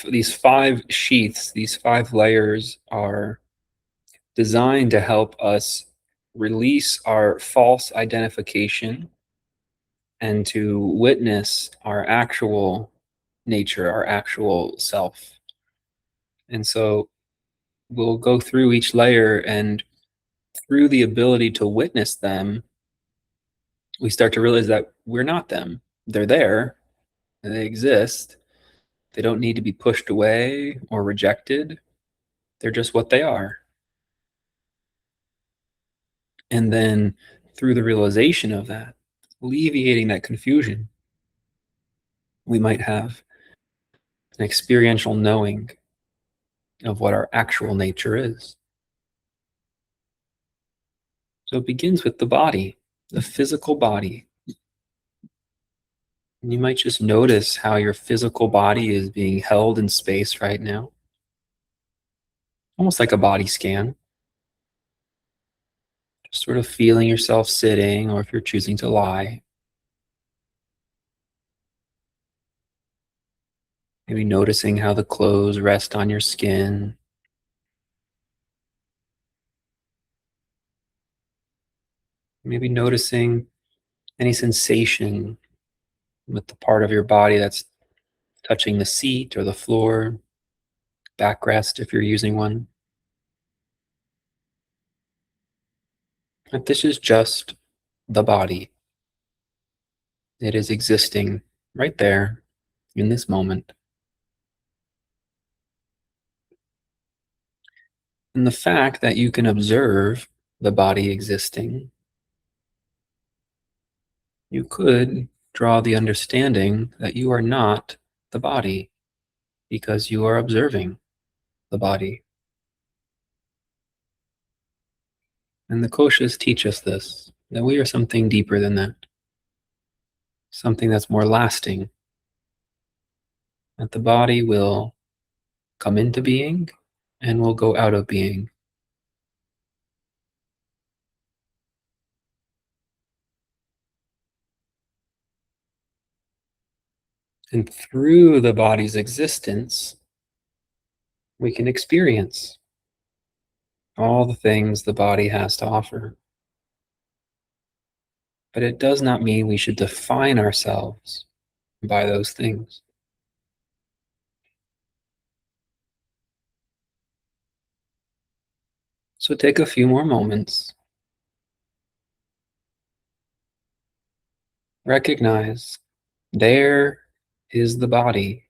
these five sheaths, these five layers are designed to help us release our false identification and to witness our actual nature, our actual self. And so we'll go through each layer, and through the ability to witness them, we start to realize that we're not them. They're there, and they exist. They don't need to be pushed away or rejected. They're just what they are. And then through the realization of that, alleviating that confusion, we might have an experiential knowing of what our actual nature is. So it begins with the body, the physical body. And you might just notice how your physical body is being held in space right now, almost like a body scan. Just sort of feeling yourself sitting, or if you're choosing to lie, maybe noticing how the clothes rest on your skin. Maybe noticing any sensation with the part of your body that's touching the seat or the floor, backrest if you're using one. But this is just the body. It is existing right there in this moment. And the fact that you can observe the body existing, you could draw the understanding that you are not the body because you are observing the body. And the koshas teach us this, that we are something deeper than that, something that's more lasting, that the body will come into being and will go out of being. And through the body's existence, we can experience all the things the body has to offer. But it does not mean we should define ourselves by those things. So take a few more moments. Recognize there is the body,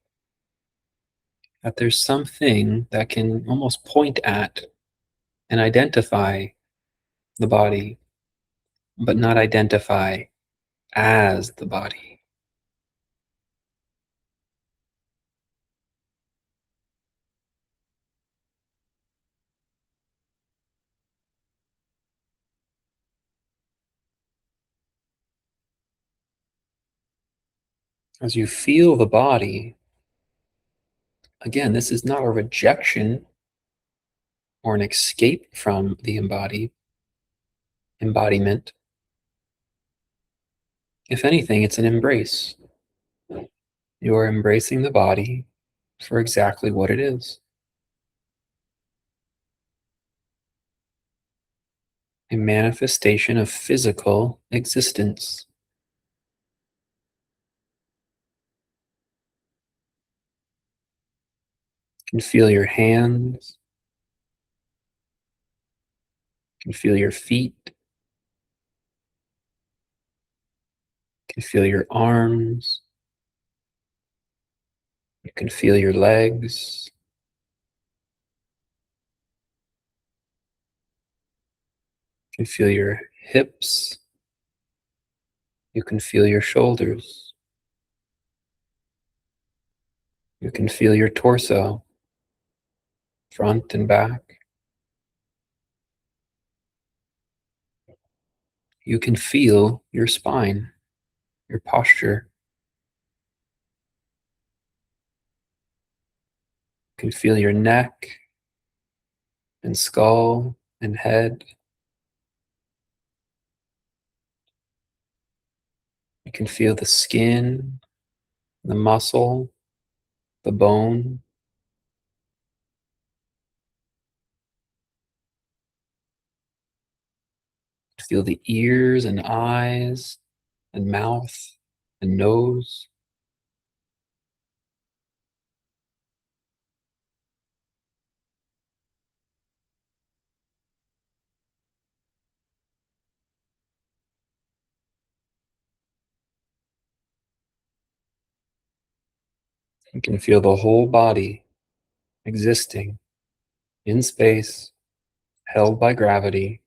that there's something that can almost point at and identify the body, but not identify as the body. As you feel the body, again, this is not a rejection or an escape from the embodiment. If anything, it's an embrace. You are embracing the body for exactly what it is. A manifestation of physical existence. You can feel your hands. You can feel your feet. You can feel your arms. You can feel your legs. You can feel your hips. You can feel your shoulders. You can feel your torso, front and back. You can feel your spine, your posture. You can feel your neck and skull and head. You can feel the skin, the muscle, the bone. Feel the ears and eyes and mouth and nose. You can feel the whole body existing in space, held by gravity.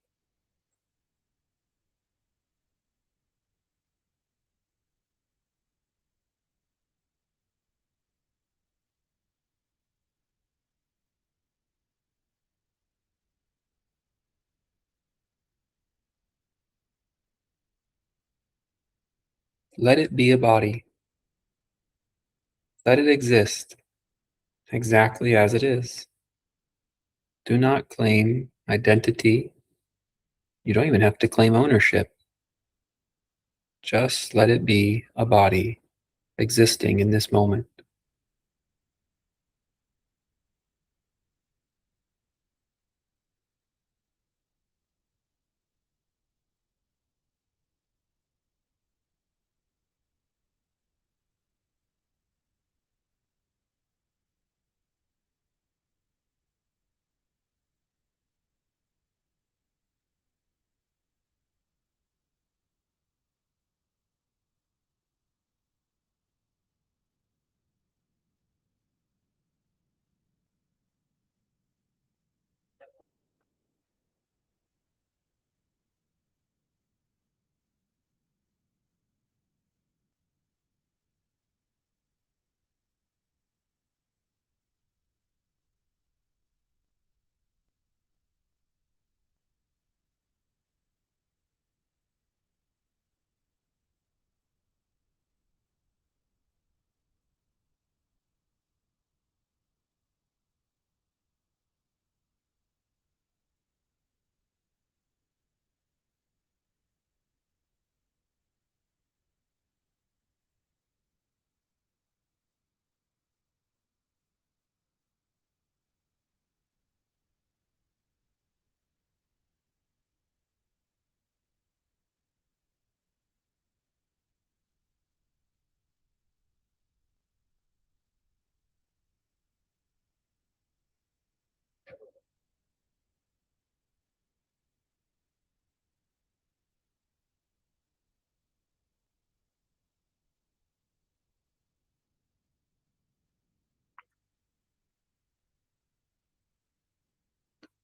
Let it be a body. Let it exist exactly as it is. Do not claim identity. You don't even have to claim ownership. Just let it be a body existing in this moment.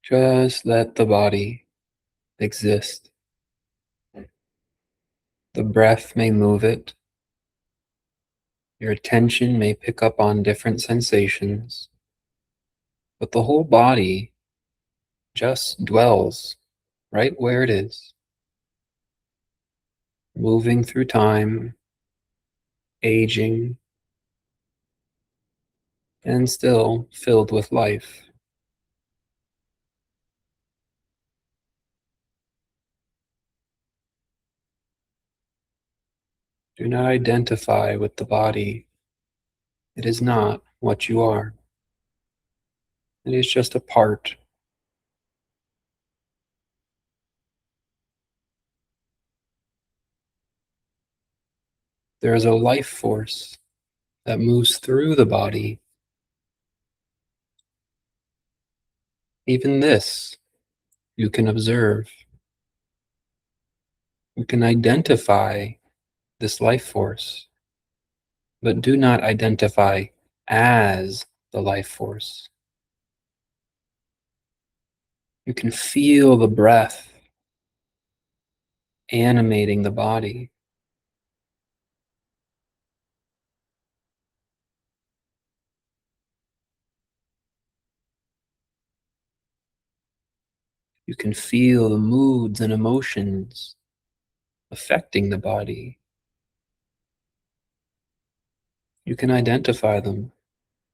Just let the body exist. The breath may move it. Your attention may pick up on different sensations, but the whole body just dwells right where it is, moving through time, aging, and still filled with life. Do not identify with the body. It is not what you are. It is just a part. There is a life force that moves through the body. Even this you can observe. You can identify this life force, but do not identify as the life force. You can feel the breath animating the body. You can feel the moods and emotions affecting the body. You can identify them: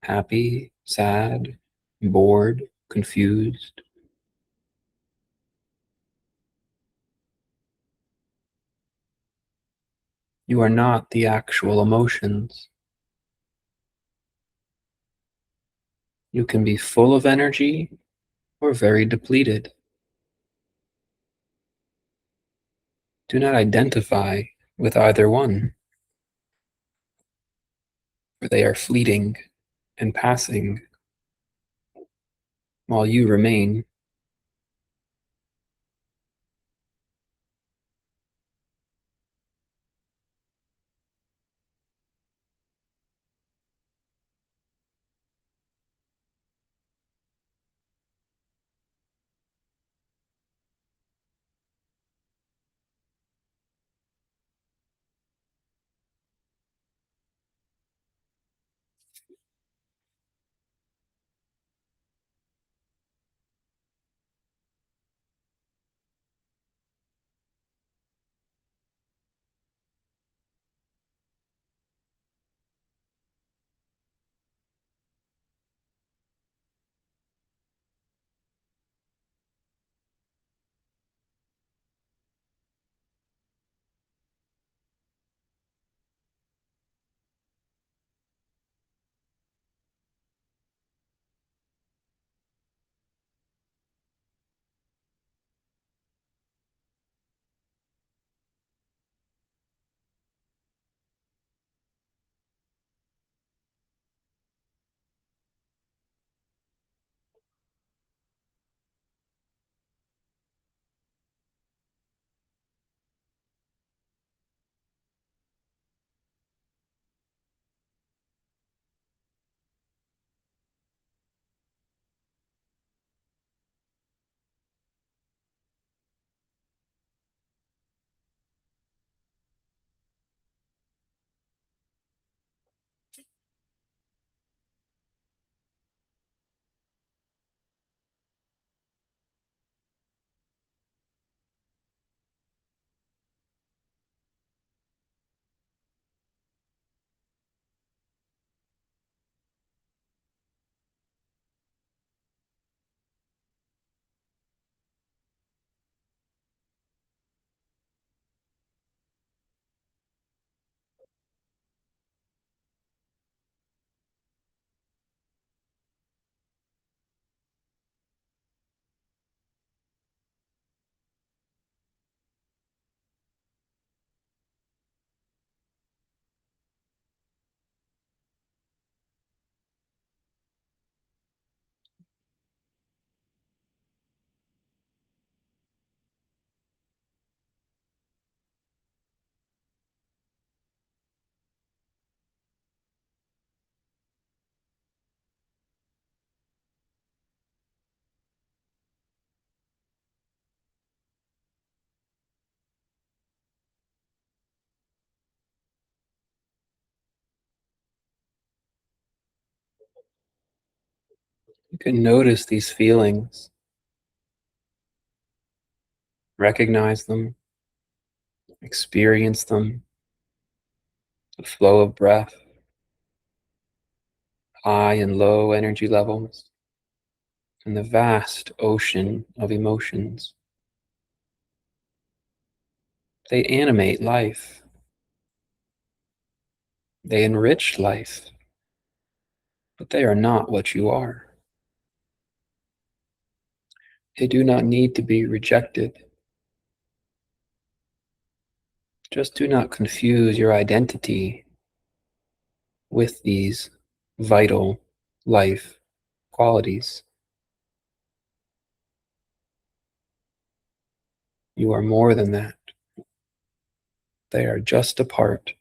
happy, sad, bored, confused. You are not the actual emotions. You can be full of energy or very depleted. Do not identify with either one, for they are fleeting and passing, while you remain. You can notice these feelings, recognize them, experience them, the flow of breath, high and low energy levels, and the vast ocean of emotions. They animate life, they enrich life, but they are not what you are. They do not need to be rejected. Just do not confuse your identity with these vital life qualities. You are more than that. They are just a part.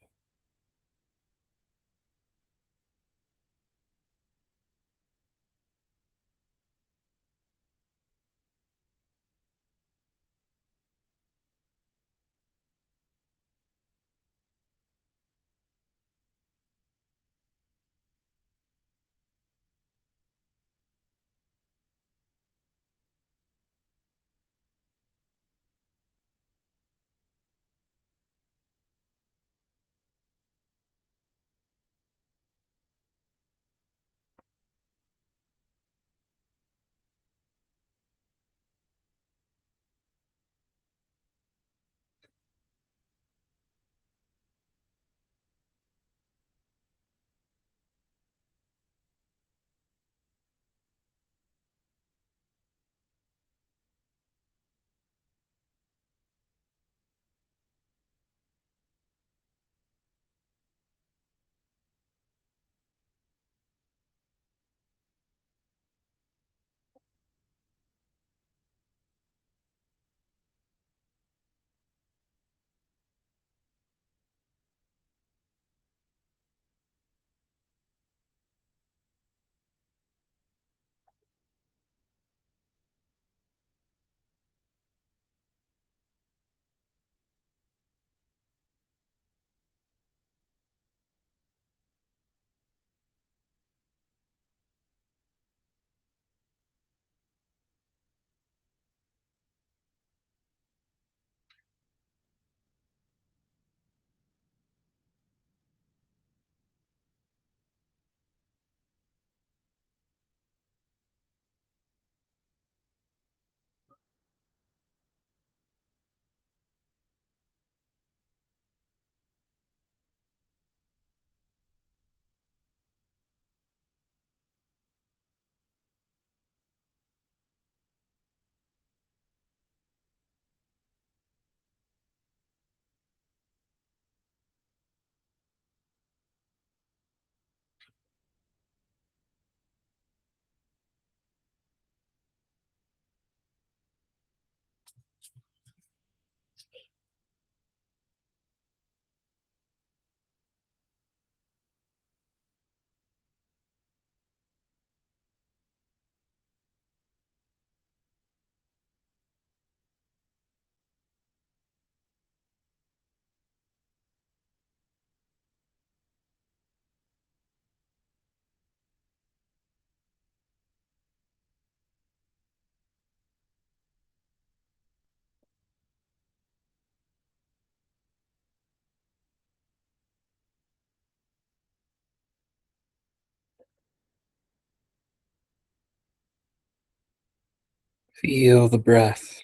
Feel the breath.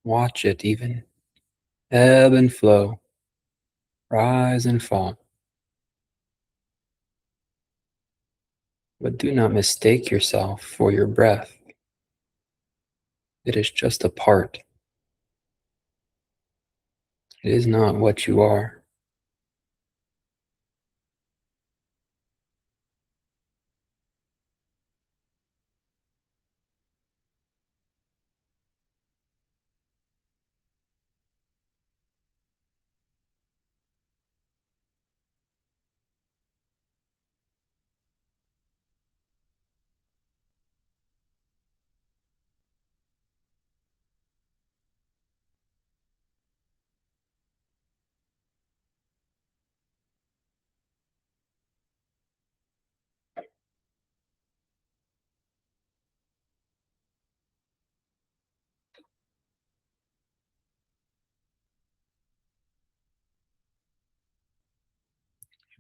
Watch it even ebb and flow, rise and fall. But do not mistake yourself for your breath. It is just a part. It is not what you are.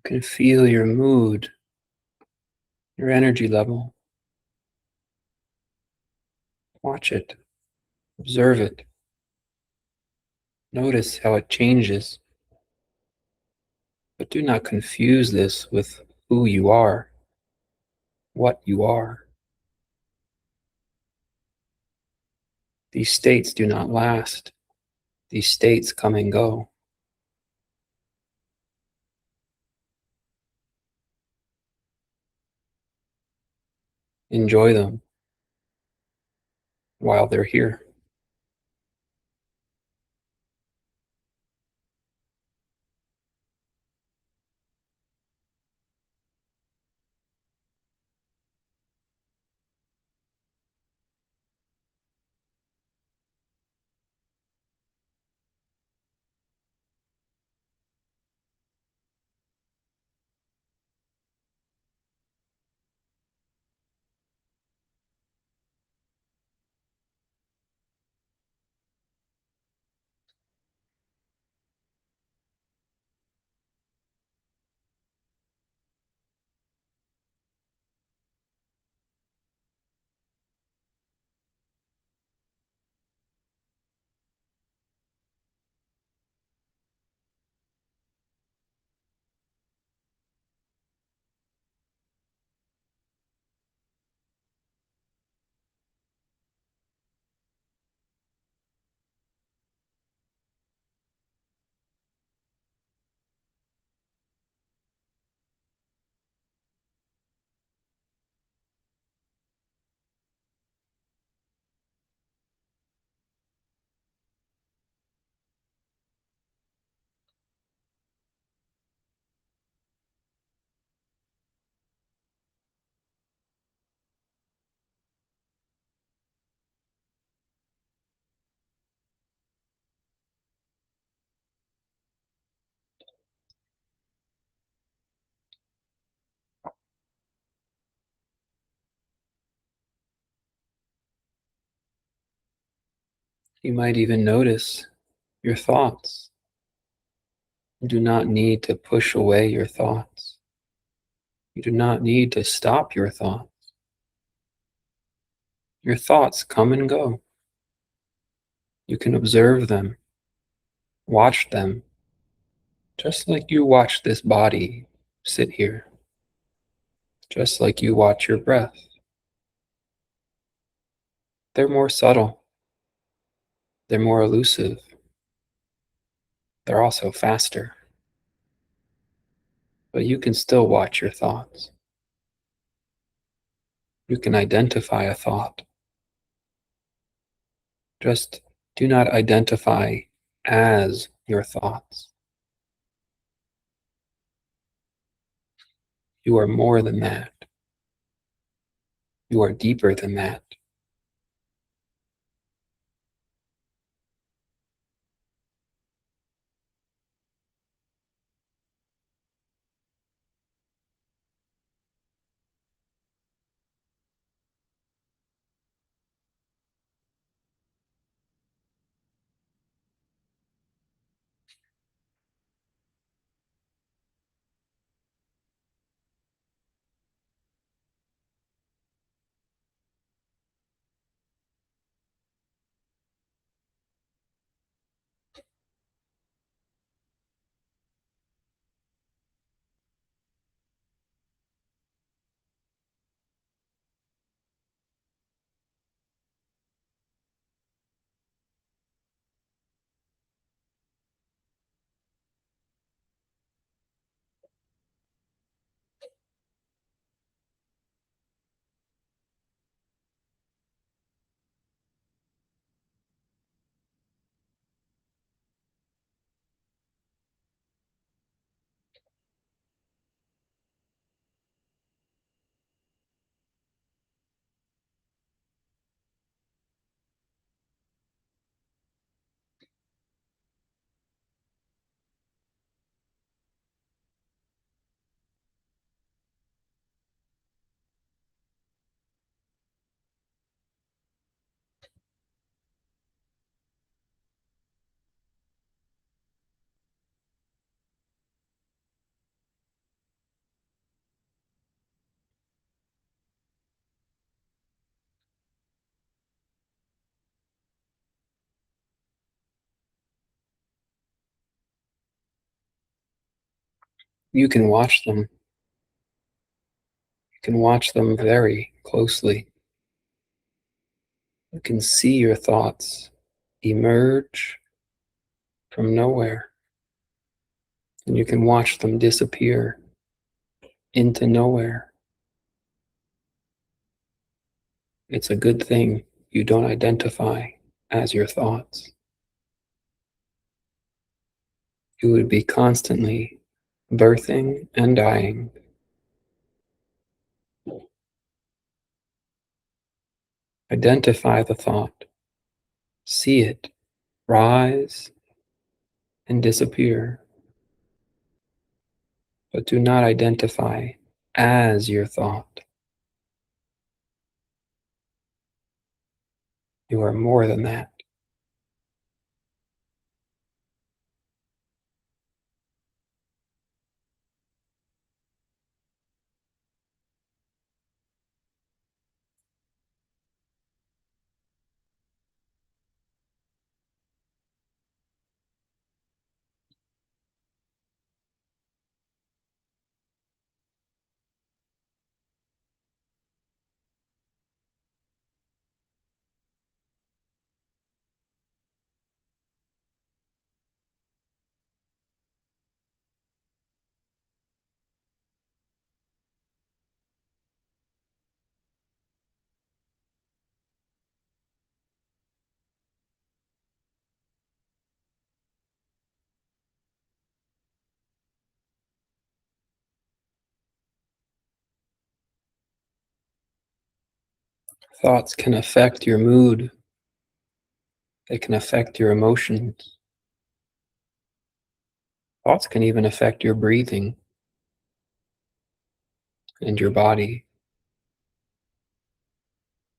You can feel your mood, your energy level. Watch it, observe it. Notice how it changes, but do not confuse this with who you are, what you are. These states do not last. These states come and go. Enjoy them while they're here. You might even notice your thoughts. You do not need to push away your thoughts. You do not need to stop your thoughts. Your thoughts come and go. You can observe them, watch them, just like you watch this body sit here, just like you watch your breath. They're more subtle, they're more elusive, they're also faster, but you can still watch your thoughts. You can identify a thought. Just do not identify as your thoughts. You are more than that. You are deeper than that. You can watch them. You can watch them very closely. You can see your thoughts emerge from nowhere, and you can watch them disappear into nowhere. It's a good thing you don't identify as your thoughts. You would be constantly birthing and dying. Identify the thought, see it rise and disappear, but do not identify as your thought. You are more than that. Thoughts can affect your mood, they can affect your emotions. Thoughts can even affect your breathing and your body.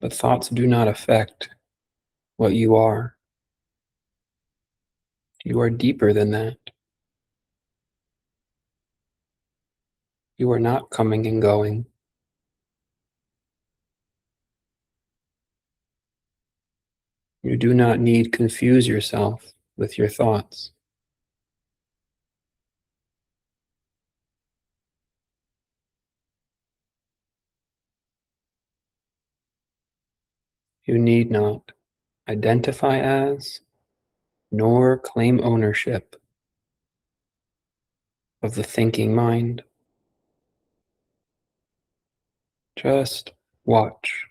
But thoughts do not affect what you are. You are deeper than that. You are not coming and going. You do not need confuse yourself with your thoughts. You need not identify as nor claim ownership of the thinking mind. Just watch.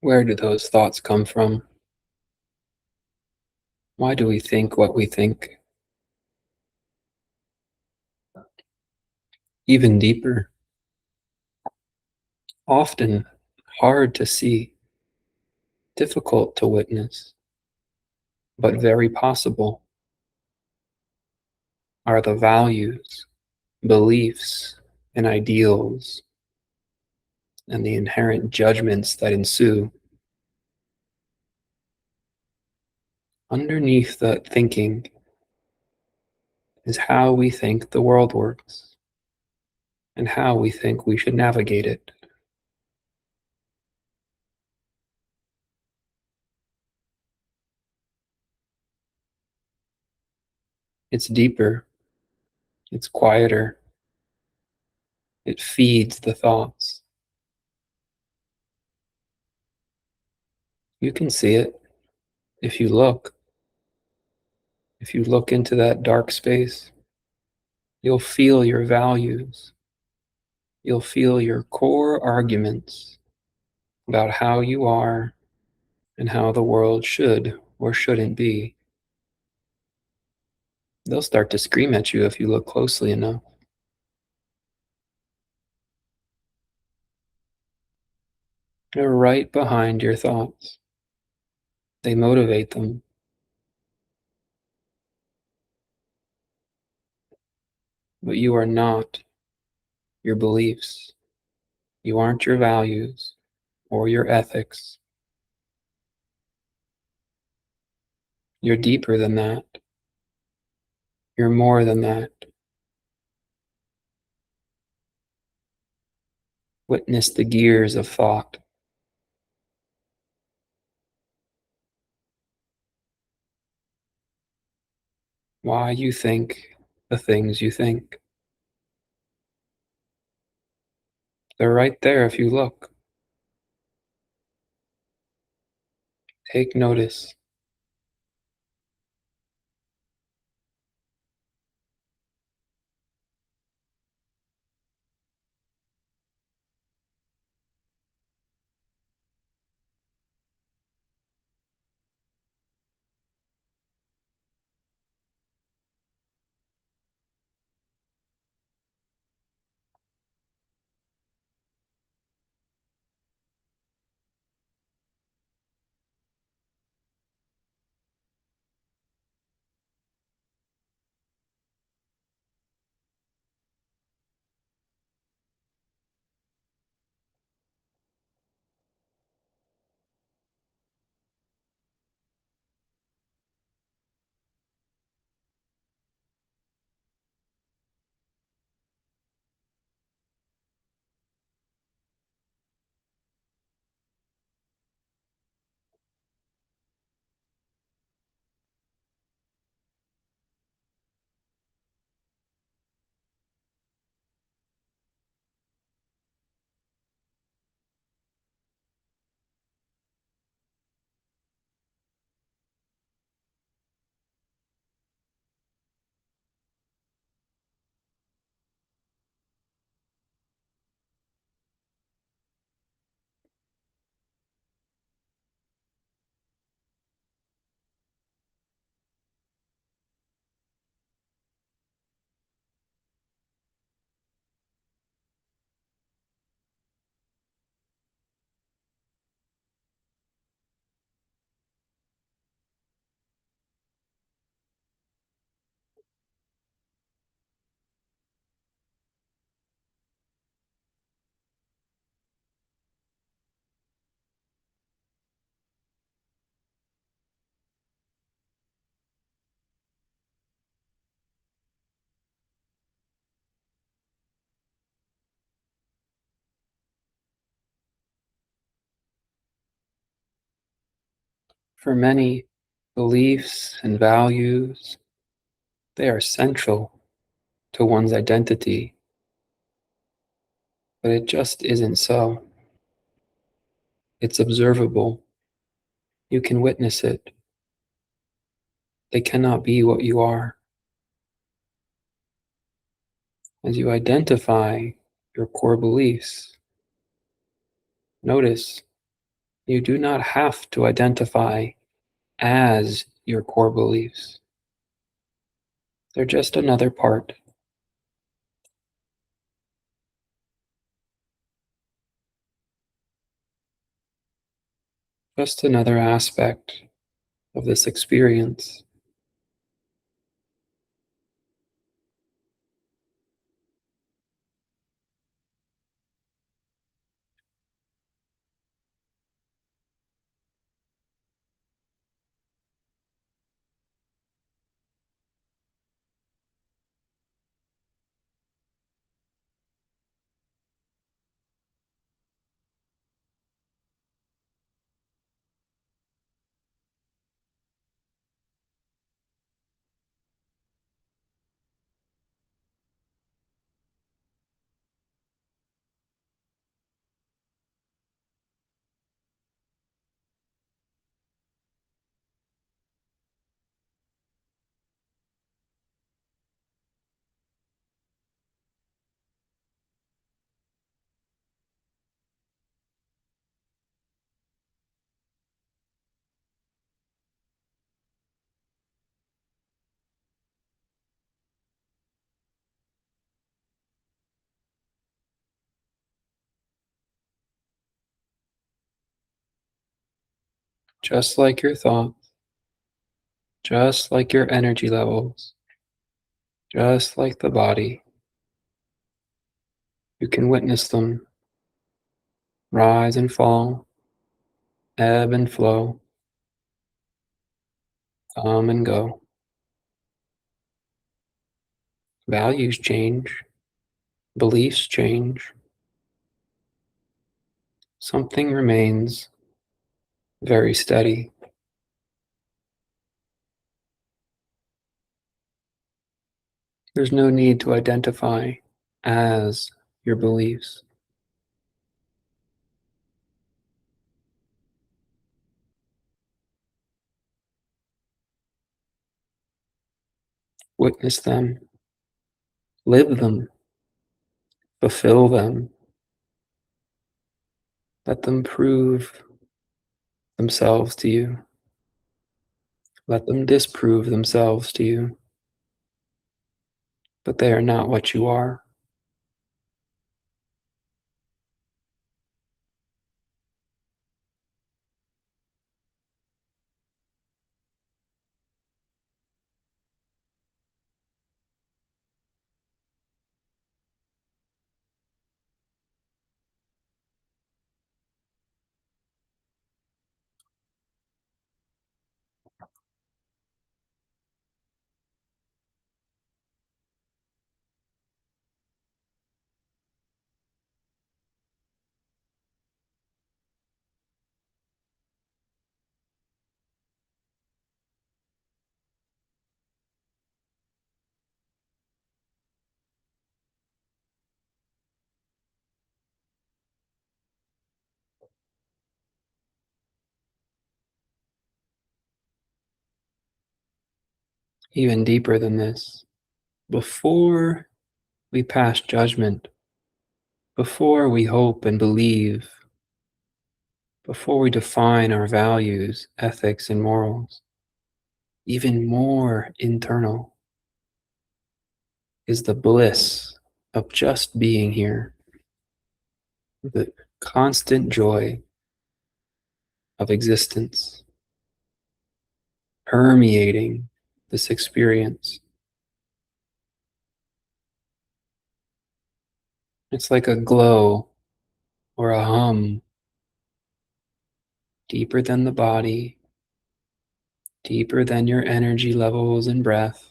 Where do those thoughts come from? Why do we think what we think? Even deeper, often hard to see, difficult to witness, but very possible, are the values, beliefs, and ideals, and the inherent judgments that ensue. Underneath that thinking is how we think the world works and how we think we should navigate it. It's deeper, it's quieter, it feeds the thoughts. You can see it if you look. If you look into that dark space, you'll feel your values. You'll feel your core arguments about how you are and how the world should or shouldn't be. They'll start to scream at you if you look closely enough. They're right behind your thoughts. They motivate them, but you are not your beliefs. You aren't your values or your ethics. You're deeper than that. You're more than that. Witness the gears of thought. Why you think the things you think. They're right there if you look. Take notice. For many, beliefs and values, they are central to one's identity, but it just isn't so. It's observable. You can witness it. They cannot be what you are. As you identify your core beliefs, notice You do not have to identify as your core beliefs. They're just another part, just another aspect of this experience. Just like your thoughts, just like your energy levels, just like the body, you can witness them rise and fall, ebb and flow, come and go. Values change, beliefs change. Something remains very steady. There's no need to identify as your beliefs. Witness them, live them, fulfill them. Let them prove themselves to you. Let them disprove themselves to you. But they are not what you are. Even deeper than this, before we pass judgment, before we hope and believe, before we define our values, ethics, and morals, even more internal is the bliss of just being here, the constant joy of existence permeating this experience. It's like a glow or a hum deeper than the body, deeper than your energy levels and breath,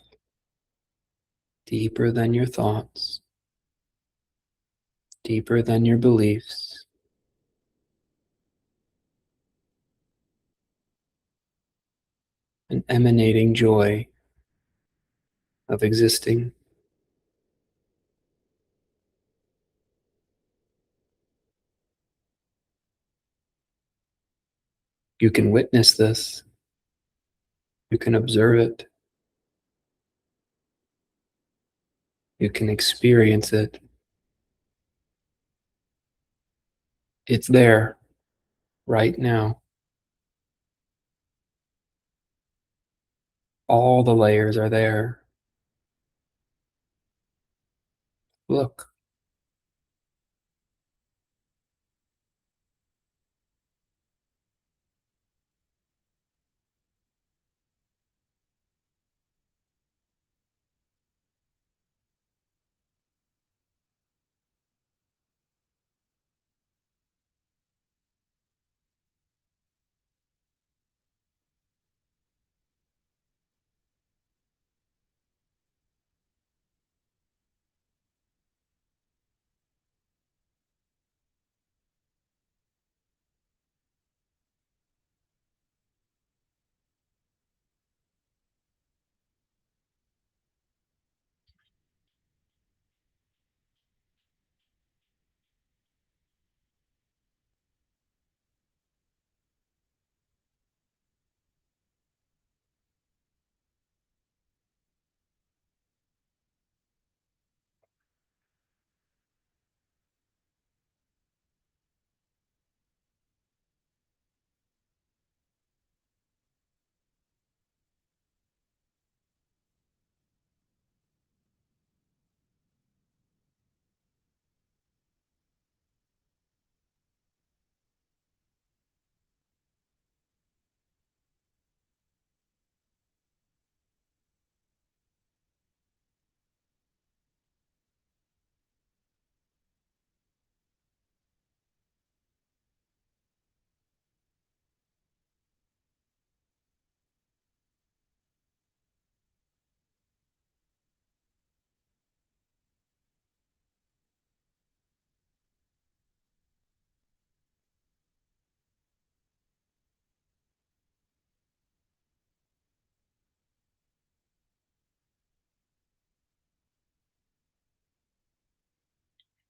deeper than your thoughts, deeper than your beliefs. An emanating joy of existing. You can witness this. You can observe it. You can experience it. It's there. right now. All the layers are there. Look,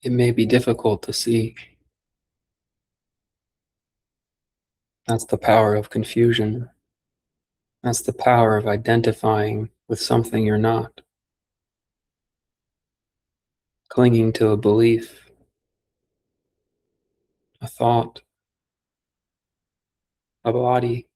it may be difficult to see. That's the power of confusion. That's the power of identifying with something you're not, clinging to a belief, a thought, a body.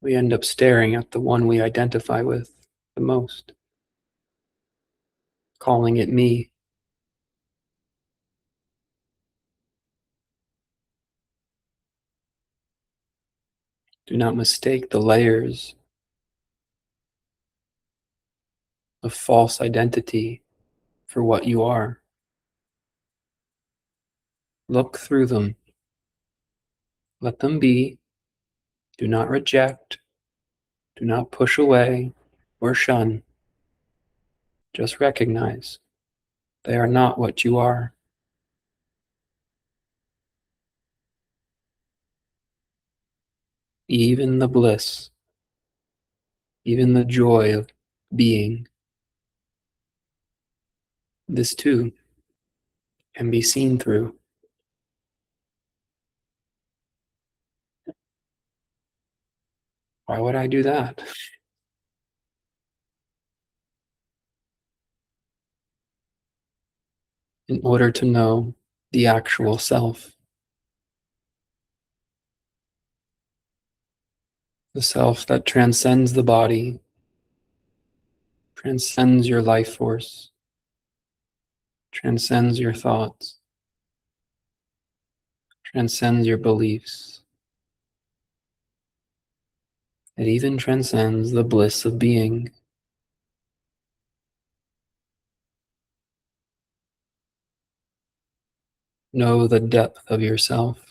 We end up staring at the one we identify with the most, calling it me. Do not mistake the layers of false identity for what you are. Look through them. Let them be. Do not reject. Do not push away or shun. Just recognize they are not what you are. Even the bliss, even the joy of being, this too can be seen through. Why would I do that? In order to know the actual self, the self that transcends the body, transcends your life force, transcends your thoughts, transcends your beliefs. It even transcends the bliss of being. Know the depth of yourself.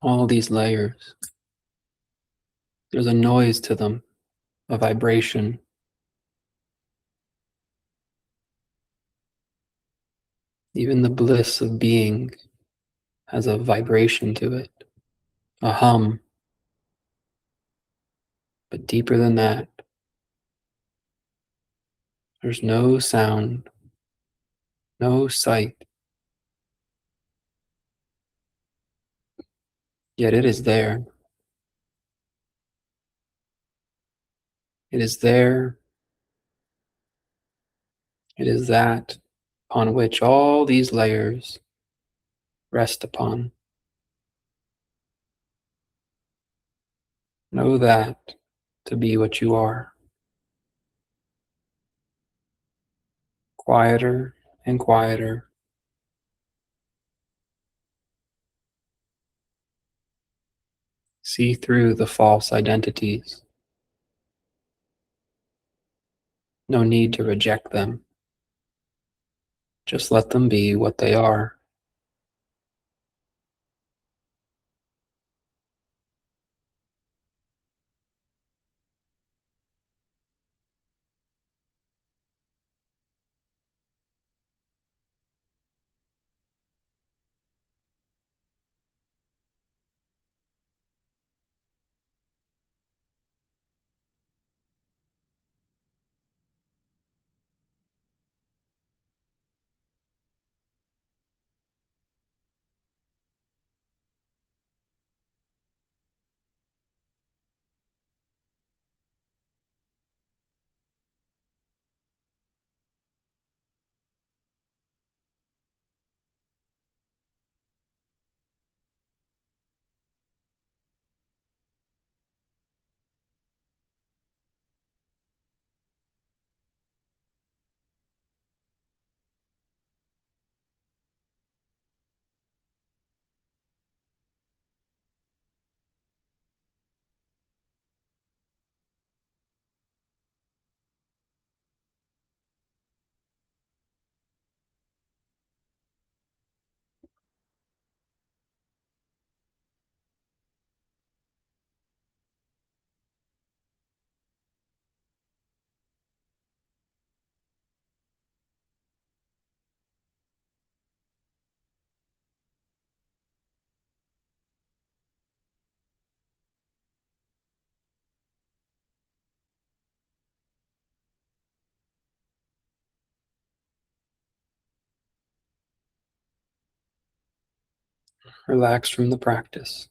All these layers, there's a noise to them, a vibration. Even the bliss of being has a vibration to it, a hum. But deeper than that, there's no sound, no sight, yet it is there. It is there. It is that on which all these layers rest upon. Know that to be what you are. Quieter and quieter. See through the false identities. No need to reject them. Just let them be what they are. Relax from the practice.